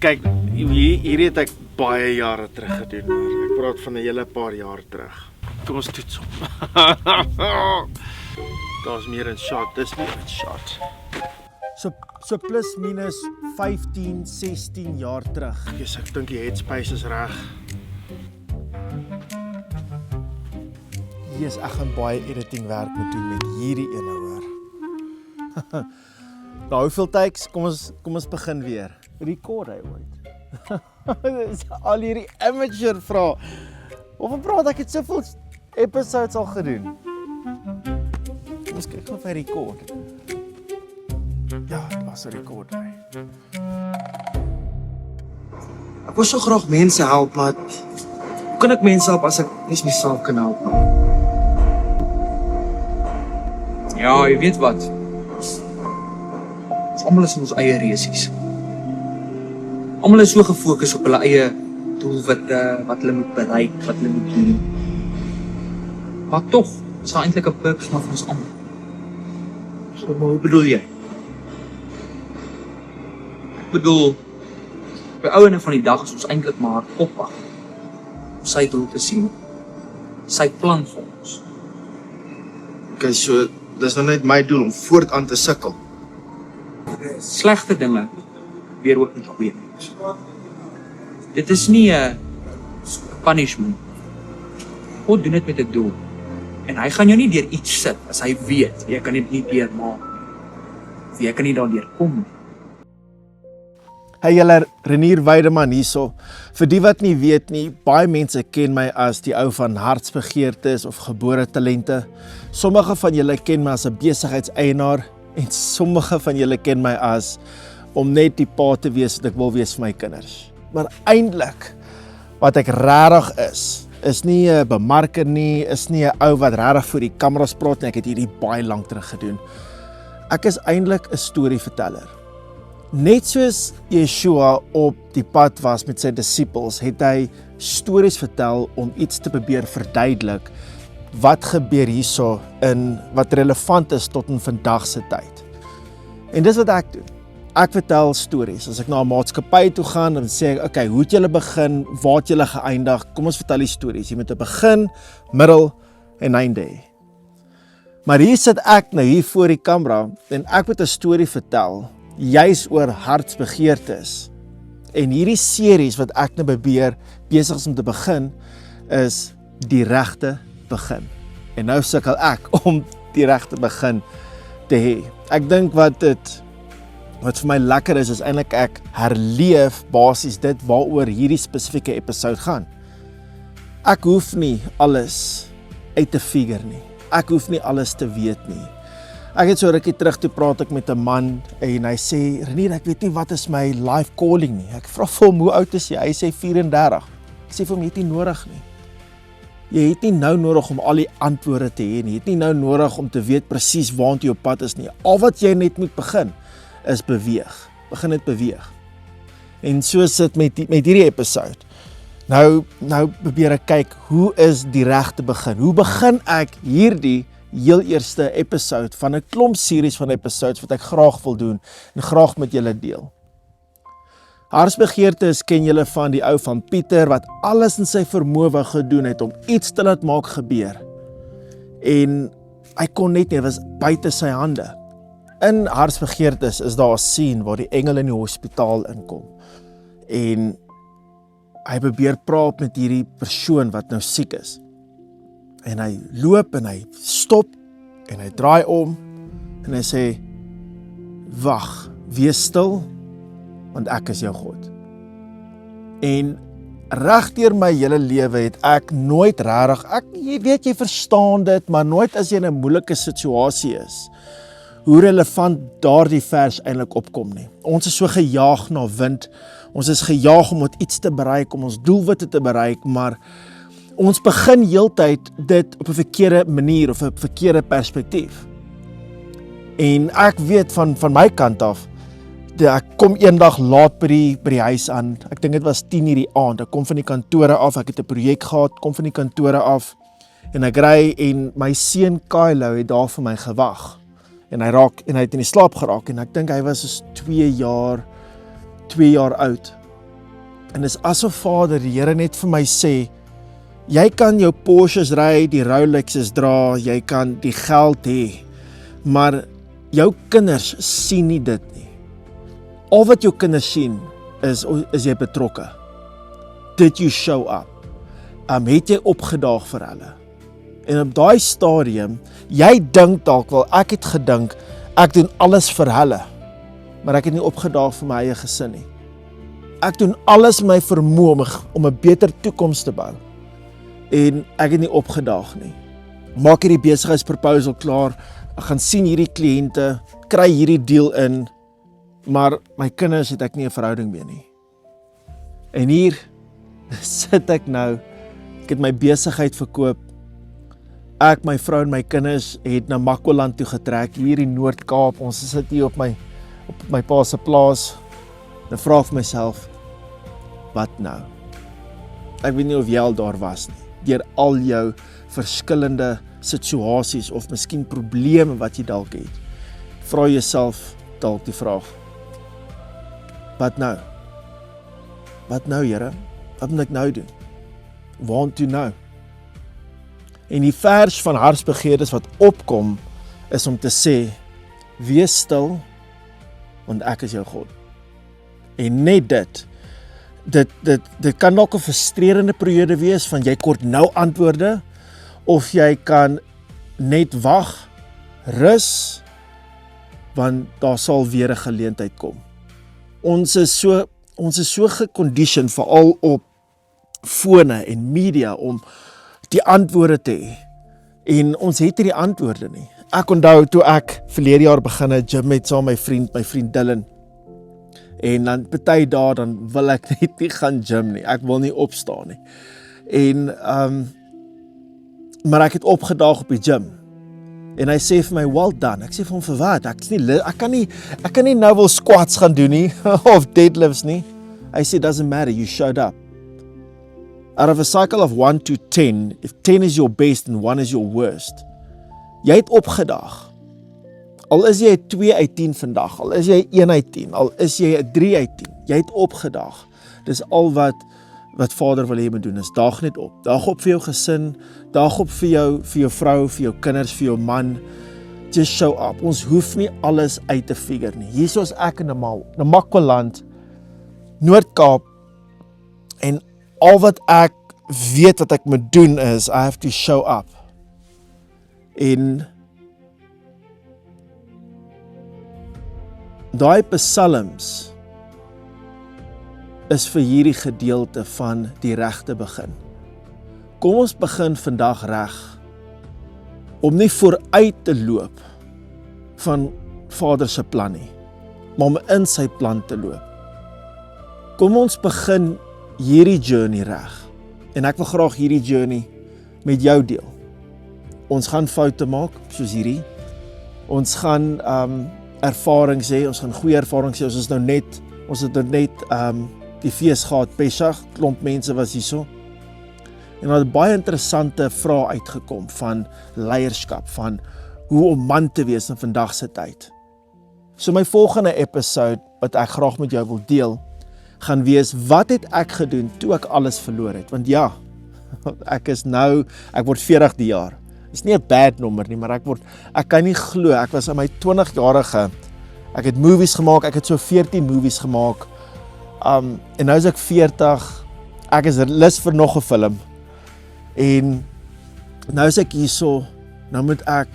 kyk, hier het ek baie jare terug gedoen. Ek praat van 'n hele paar jaar terug. Kom ons toets op. Daar's meer in shot, dis meer in shot. So plus minus 15, 16 jaar terug. Yes, ek dink die headspace is reg. Yes, ek gaan baie editing werk moet doen met hierdie ene hoor. Nou, hoeveel takes? Kom ons begin weer. Record hy ooit. Dis al hierdie amateur vrae. Of praat ek het soveel episodes al gedoen. Kom ons kyk of hy record. Ja, dit was 'n record. Ek wil so graag mense help, maar hoe kan ek mense help as ek nie myself kan help? Ja, jy weet wat. Ons almal is in ons eie resies. Almal is so gefokus op hulle eie doelwitte, wat hulle moet bereik, wat hulle moet doen. Maar tog, is daar eintlik 'n purpose vir ons almal. So, maar hoe bedoel jy? Ek bedoel, by ouene van die dag is ons eintlik maar koppig. Om sy doel te sien. Sy plan vir ons. Okay, so, dis nou net my doel om voortaan te sukkel. Slegte dinge weer ook nie goeie. Dit is nie 'n punishment. God doen dit met 'n doel. En hy gaan jou nie deur iets sit as hy weet jy kan dit nie deurmaak. Of jy kan nie daardeur kom nie. Hey julle, Renier Weideman hierso. Vir die wat nie weet nie, baie mense ken my as die ou van hartsbegeertes of gebore talente. Sommige van julle ken my as 'n besigheidseienaar en sommige van julle ken my as om net die pa te wees wat ek wil wees vir my kinders. Maar eintlik wat ek regtig is nie 'n bemarker nie, is nie 'n ou wat regtig voor die kameras praat nie. Ek het hierdie baie lank terug gedoen. Ek is eintlik 'n storieverteller. Net soos Yeshua op die pad was met sy disippels, het hy stories vertel om iets te probeer verduidelik wat gebeur hierso in wat relevant is tot in vandag se tyd. En dis wat ek doen. Ek vertel stories. As ek na 'n maatskappy toe gaan, dan sê ek, okay, hoe het julle begin, waar het julle geëindig? Kom ons vertel die stories. Jy moet 'n begin, middel en einde hê. Maar hier sit ek nou hier voor die kamera en ek moet 'n storie vertel juis oor hartsbegeertes. En hierdie series wat ek nou probeer besig is om te begin, is die regte begin. En nou sukkel ek om die regte begin te hê. Ek dink wat vir my lekker is eintlik ek herleef basies dit waaroor hierdie spesifieke episode gaan. Ek hoef nie alles uit te figure nie. Ek hoef nie alles te weet nie. Ek het so rukkie terug toe praat ek met 'n man en hy sê, Renier, ek weet nie wat is my life calling nie. Ek vra vir hom, hoe oud is jy? Hy sê 34. Ek sê vir hom, jy het nie nodig nie. Jy het nie nou nodig om al die antwoorde te hê nie. Jy het nie nou nodig om te weet presies waartoe jou pad is nie. Al wat jy net moet begin is beweeg. Begin net beweeg. En so sit met hierdie episode. Nou probeer ek kyk, hoe is die regte begin? Hoe begin ek hierdie heel eerste episode van 'n klomp series van episodes wat ek graag wil doen en graag met julle deel. Hartsbegeertes ken julle van die ou van Pieter wat alles in sy vermoë gedoen het om iets te laat maak gebeur. En hy kon net nie, dit was buite sy hande. In hartsbegeertes is daar 'n scene waar die engel in die hospitaal inkom. En hy probeer praat met hierdie persoon wat nou siek is. En hy loop en hy stop en hy draai om en hy sê, wag, wees stil, want ek is jou God. En reg deur my hele lewe het ek nooit regtig, jy weet jy verstaan dit, maar nooit as jy in 'n moeilike situasie is, hoe relevant daardie vers eintlik opkom nie. Ons is so gejaag na wind, ons is gejaag om iets te bereik, om ons doelwitte te bereik, maar ons begin heeltyd dit op 'n verkeerde manier of 'n verkeerde perspektief. En ek weet van my kant af, ek kom eendag laat by die huis aan, ek dink dit was 10:00 die aand, ek kom van die kantore af, ek het 'n projek gehad, kom van die kantore af, en ek ry en my seun Kylo het daar vir my gewag. En hy het in die slaap geraak en ek dink hy was so 2 jaar oud. En dis asof Vader, die Here net vir my sê, jy kan jou Porsches ry, die Rolexes dra, jy kan die geld hê, maar jou kinders sien nie dit nie. Al wat jou kinders sien, is jy betrokke. Did you show up? Het jy opgedaag vir hulle? En op daai stadium, jy dink dalk wel, ek het gedink, ek doen alles vir hulle, maar ek het nie opgedaag vir my eie gesin nie. Ek doen alles in my vermoë om 'n beter toekoms te bou. En ek het nie opgedaag nie. Maak hierdie besigheidsproposal klaar, ek gaan sien hierdie kliënte, kry hierdie deal in, maar my kinders het ek nie 'n verhouding mee nie. En hier sit ek nou, ek het my besigheid verkoop, ek, my vrou en my kinders het na Makwaland toe getrek, hier in Noord-Kaap, ons sit hier op my pa se plaas, en vra vir myself, wat nou? Ek weet nie of jy al daar was nie, deur al jou verskillende situasies, of miskien probleme wat jy dalk het, vra jouself dalk die vraag, wat nou? Wat nou, Here? Wat moet ek nou doen? Waartoe nou? En die vers van hartsbegeertes wat opkom, is om te sê, wees stil, want ek is jou God. En net dit kan dalk 'n frustrerende periode wees, van jy kort nou antwoorde, of jy kan net wag, rus, want daar sal weer 'n geleentheid kom. Ons is so geconditioned, veral op fone en media, om die antwoorde te hê. En ons het nie die antwoorde nie. Ek onthou toe ek verlede jaar begin het gym met saam my vriend Dylan. En dan party dae dan wil ek net nie gaan gym nie. Ek wil nie opstaan nie. En maar ek het opgedaag op die gym. En hy sê vir my, well done. Ek sê vir hom, vir wat? Ek kan nie nou wel squats gaan doen nie, of deadlifts nie. Hy sê, doesn't matter, you showed up. Out of a cycle of 1 to 10, if 10 is your best and 1 is your worst, jy het opgedaag. Al is jy 2 uit 10 vandag, al is jy 1 uit 10, al is jy 3 uit 10, jy het opgedaag. Dis al wat Vader wil hê moet doen, is daag net op. Daag op vir jou gesin, daag op vir jou vrou, vir jou kinders, vir jou man. Just show up. Ons hoef nie alles uit te figure nie. Hier is ek in Makwaland, Noord-Kaap, en al wat ek weet wat ek moet doen is, I have to show up. En daai psalms is vir hierdie gedeelte van die regte begin. Kom ons begin vandag reg, om nie vooruit te loop van Vader se plan nie, maar om in sy plan te loop. Kom ons begin hierdie journey reg, en ek wil graag hierdie journey met jou deel. Ons gaan foute maak, soos hierdie. Ons gaan ervarings hê, ons gaan goeie ervarings hê. Ons het nou net die fees gehad, Pesach, klomp mense was hierso. En daar het baie interessante vrae uitgekom van leierskap, van hoe om man te wees in vandag se tyd. So my volgende episode wat ek graag met jou wil deel, gaan wees, wat het ek gedoen toe ek alles verloor het? Want ja, ek word 40 die jaar. Is nie 'n bad nommer nie, maar ek kan nie glo, ek was in my 20-jarige, ek het movies gemaak, ek het so 14 movies gemaak, en nou is ek 40, ek is lus vir nog 'n film, en nou is ek hierso, nou moet ek,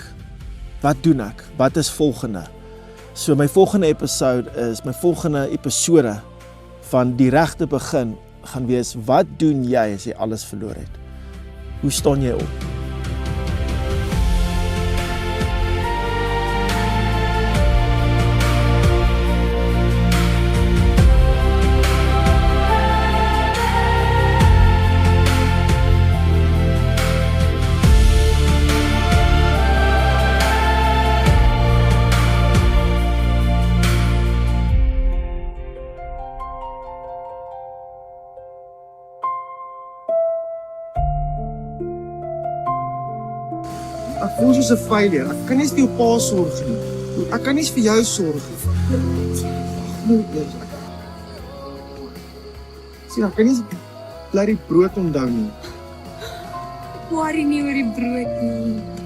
wat doen ek? Wat is volgende? So my volgende episode van die regte begin, gaan wees, wat doen jy as jy alles verloor het? Hoe staan jy op? Ek voel soos 'n failure. Ek kan nie eens vir jou pa sorg nie. Ek kan nie eens vir jou sorg nie. Sien, ek kan nie bly die brood onthou nie. Worry nie oor die brood nie.